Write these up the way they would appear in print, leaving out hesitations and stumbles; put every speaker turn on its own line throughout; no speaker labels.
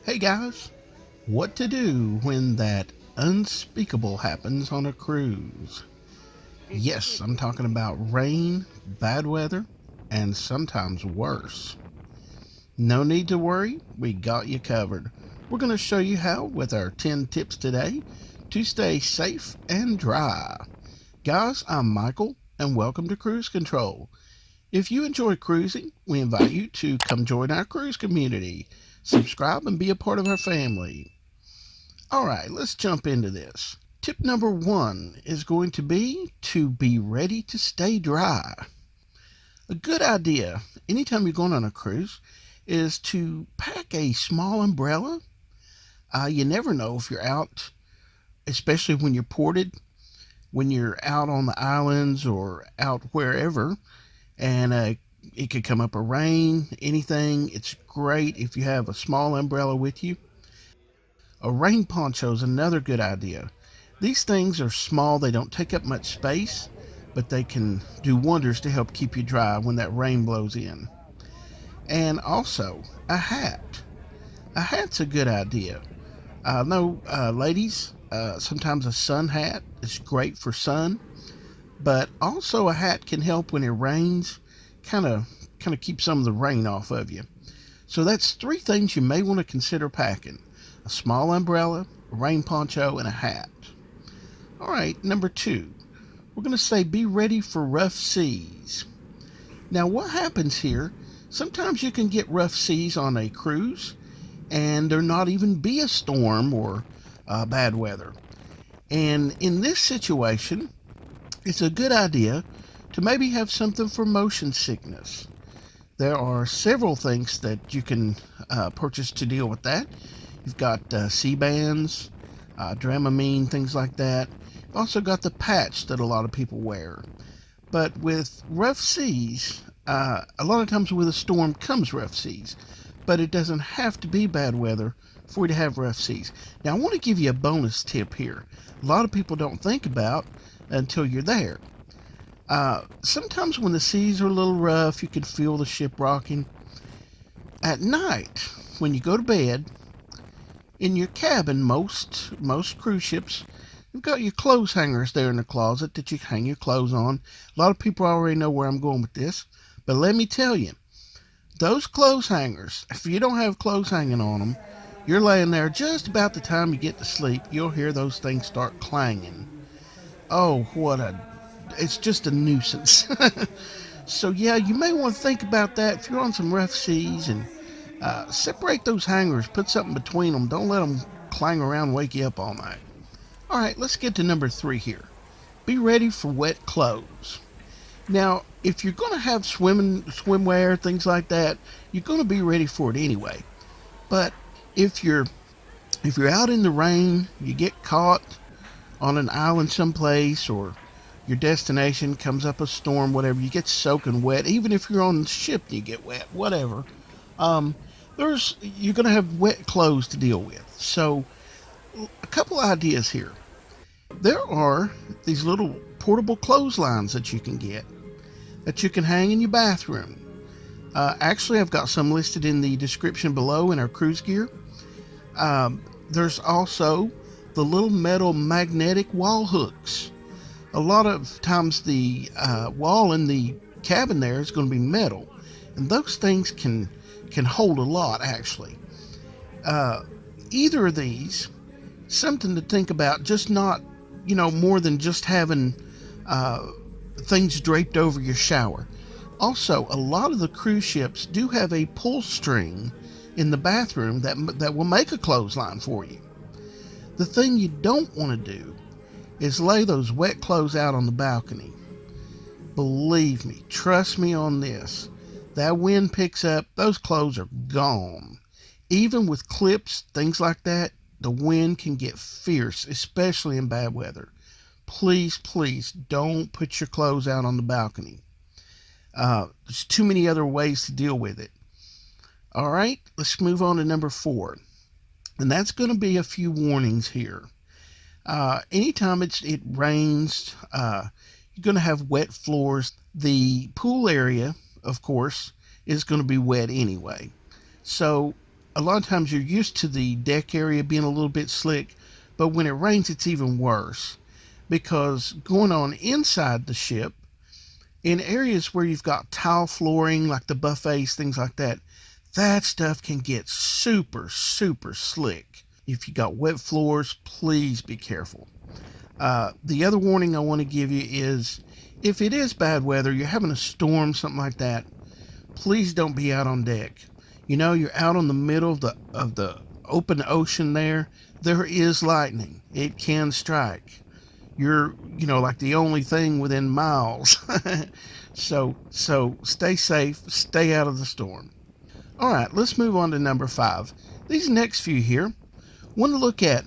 Hey guys, what to do when that unspeakable happens on a cruise? Yes, I'm talking about rain, bad weather, and sometimes worse. No need to worry, we got you covered. We're going to show you how with our 10 tips today to stay safe and dry. Guys, I'm Michael, and welcome to Cruise Control. If you enjoy cruising, we invite you to come join our cruise community. Subscribe and be a part of our family. All right, let's jump into this. Tip number one is going to be ready to stay dry. A good idea anytime you're going on a cruise is to pack a small umbrella. You never know if you're out, especially when you're ported, when you're out on the islands or out wherever, and it could come up a rain, anything. It's great if you have a small umbrella with you. A rain poncho is another good idea. These things are small, they don't take up much space, but they can do wonders to help keep you dry when that rain blows in. And also, a hat. A hat's a good idea. I know, ladies, sometimes a sun hat is great for sun, but also a hat can help when it rains, kind of keep some of the rain off of you. So that's three things you may want to consider packing: a small umbrella, a rain poncho, and a hat. All right, number two, we're going to say be ready for rough seas. Now, what happens here? Sometimes you can get rough seas on a cruise, and there not even be a storm or bad weather. And in this situation, it's a good idea to maybe have something for motion sickness. There are several things that you can purchase to deal with that. You've got sea bands, Dramamine, things like that. You've also got the patch that a lot of people wear. But with rough seas, a lot of times with a storm comes rough seas, but it doesn't have to be bad weather for you to have rough seas. Now, I want to give you a bonus tip here. A lot of people don't think about until you're there. Sometimes when the seas are a little rough, you can feel the ship rocking. At night, when you go to bed, in your cabin, most cruise ships, you've got your clothes hangers there in the closet that you hang your clothes on. A lot of people already know where I'm going with this, but let me tell you, those clothes hangers, if you don't have clothes hanging on them, you're laying there just about the time you get to sleep, you'll hear those things start clanging. Oh, it's just a nuisance. So yeah, you may want to think about that if you're on some rough seas, and separate those hangers, put something between them. Don't let them clang around and wake you up all night. All right, let's get to number three here. Be ready for wet clothes. Now, if you're going to have swimwear, things like that, you're going to be ready for it anyway. But if you're out in the rain, you get caught on an island someplace, or your destination comes up a storm, whatever, you get soaking wet. Even if you're on the ship and you get wet, whatever. Um, you're going to have wet clothes to deal with. So, a couple ideas here. There are these little portable clotheslines that you can get that you can hang in your bathroom. Actually, I've got some listed in the description below in our cruise gear. There's also the little metal magnetic wall hooks. A lot of times the wall in the cabin there is going to be metal, and those things can hold a lot, actually. Either of these, something to think about, just not, more than just having things draped over your shower. Also, a lot of the cruise ships do have a pull string in the bathroom that will make a clothesline for you. The thing you don't want to do is lay those wet clothes out on the balcony. Believe me, trust me on this. That wind picks up, those clothes are gone. Even with clips, things like that, the wind can get fierce, especially in bad weather. Please, please don't put your clothes out on the balcony. There's too many other ways to deal with it. All right, let's move on to number four. And that's going to be a few warnings here. Anytime it rains, you're going to have wet floors. The pool area, of course, is going to be wet anyway. So A lot of times you're used to the deck area being a little bit slick, but when it rains, it's even worse because going on inside the ship, in areas where you've got tile flooring, like the buffets, things like that, that stuff can get super, super slick. If you got wet floors, please be careful. The other warning I want to give you is if it is bad weather, you're having a storm, something like that, please don't be out on deck. You're out on the middle of the open ocean there. There is lightning. It can strike. You're, like the only thing within miles. So stay safe, stay out of the storm. All right, let's move on to number 5. These next few here want to look at,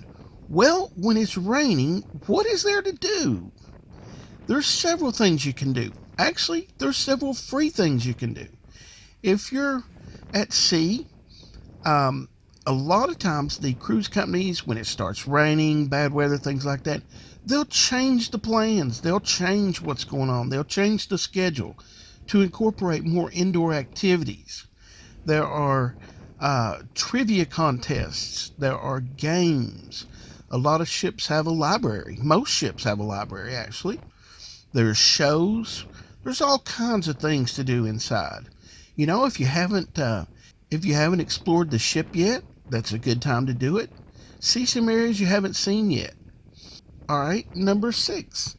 well, when it's raining, what is there to do? There's several things you can do. Actually, there's several free things you can do. If you're at sea, a lot of times the cruise companies, when it starts raining, bad weather, things like that, they'll change the plans. They'll change what's going on. They'll change the schedule to incorporate more indoor activities. There are trivia contests. There are games. A lot of ships have a library. Most ships have a library, actually. There's shows. There's all kinds of things to do inside. If you haven't explored the ship yet, that's a good time to do it. See some areas you haven't seen yet. All right, number 6.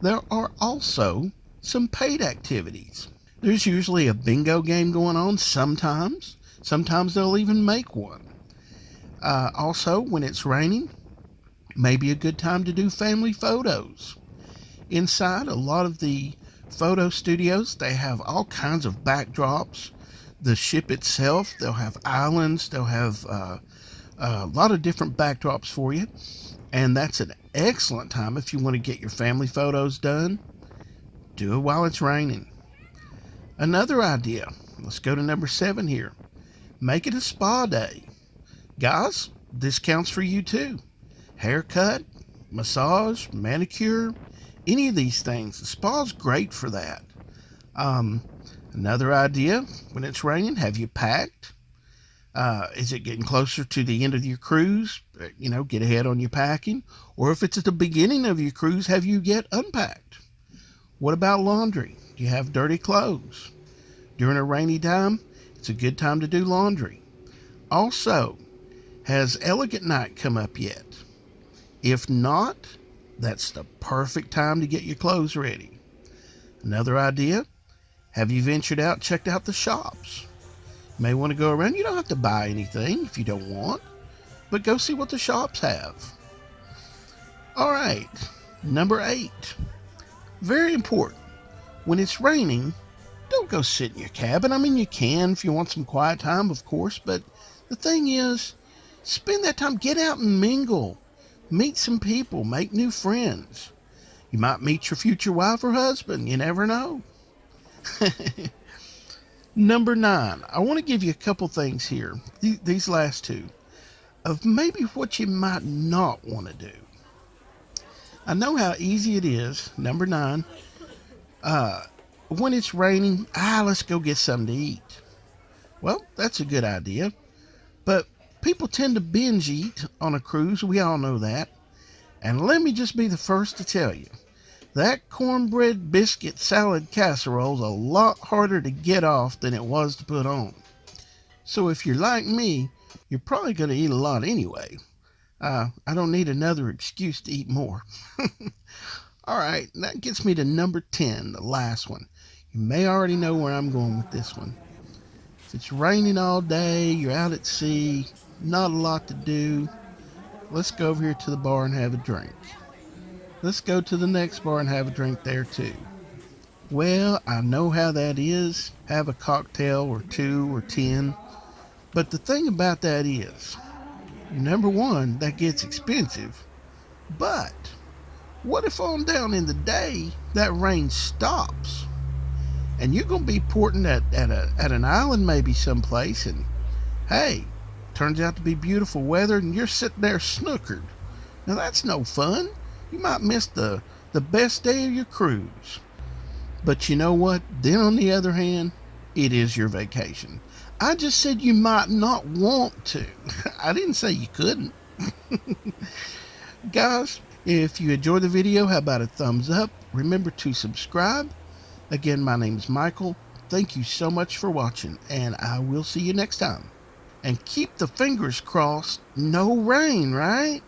There are also some paid activities. There's usually a bingo game going on sometimes. Sometimes they'll even make one. Also, when it's raining, maybe a good time to do family photos. Inside, a lot of the photo studios, they have all kinds of backdrops. The ship itself, they'll have islands, they'll have a lot of different backdrops for you. And that's an excellent time if you want to get your family photos done. Do it while it's raining. Another idea, let's go to number 7 here. Make it a spa day. Guys, this counts for you too. Haircut, massage, manicure, any of these things. The spa's great for that. Another idea, when it's raining, have you packed? Is it getting closer to the end of your cruise? Get ahead on your packing. Or if it's at the beginning of your cruise, have you yet unpacked? What about laundry? Do you have dirty clothes? During a rainy time, it's a good time to do laundry. Also, has Elegant Night come up yet? If not, that's the perfect time to get your clothes ready. Another idea, have you ventured out, checked out the shops? You may want to go around. You don't have to buy anything if you don't want, but go see what the shops have. All right, number 8. Very important. When it's raining, don't go sit in your cabin. I mean, you can if you want some quiet time, of course, but the thing is, spend that time, get out and mingle. Meet some people, make new friends. You might meet your future wife or husband, you never know. Number 9, I want to give you a couple things here, these last 2, of maybe what you might not want to do. I know how easy it is, number 9, when it's raining, let's go get something to eat. Well, that's a good idea, but people tend to binge eat on a cruise, we all know that. And let me just be the first to tell you, that cornbread biscuit salad casserole is a lot harder to get off than it was to put on. So if you're like me, you're probably going to eat a lot anyway. I don't need another excuse to eat more. All right, that gets me to number 10, the last one. You may already know where I'm going with this one. If it's raining all day, you're out at sea, not a lot to do, let's go over here to the bar and have a drink. Let's go to the next bar and have a drink there too. Well, I know how that is. Have a cocktail or 2 or 10. But the thing about that is, number 1, that gets expensive. But what if on down in the day that rain stops? And you're going to be porting at an island maybe someplace, and hey, turns out to be beautiful weather and you're sitting there snookered. Now that's no fun. You might miss the best day of your cruise. But you know what? Then on the other hand, it is your vacation. I just said you might not want to. I didn't say you couldn't. Guys, if you enjoyed the video, how about a thumbs up? Remember to subscribe. Again, my name is Michael. Thank you so much for watching, and I will see you next time. And keep the fingers crossed. No rain, right?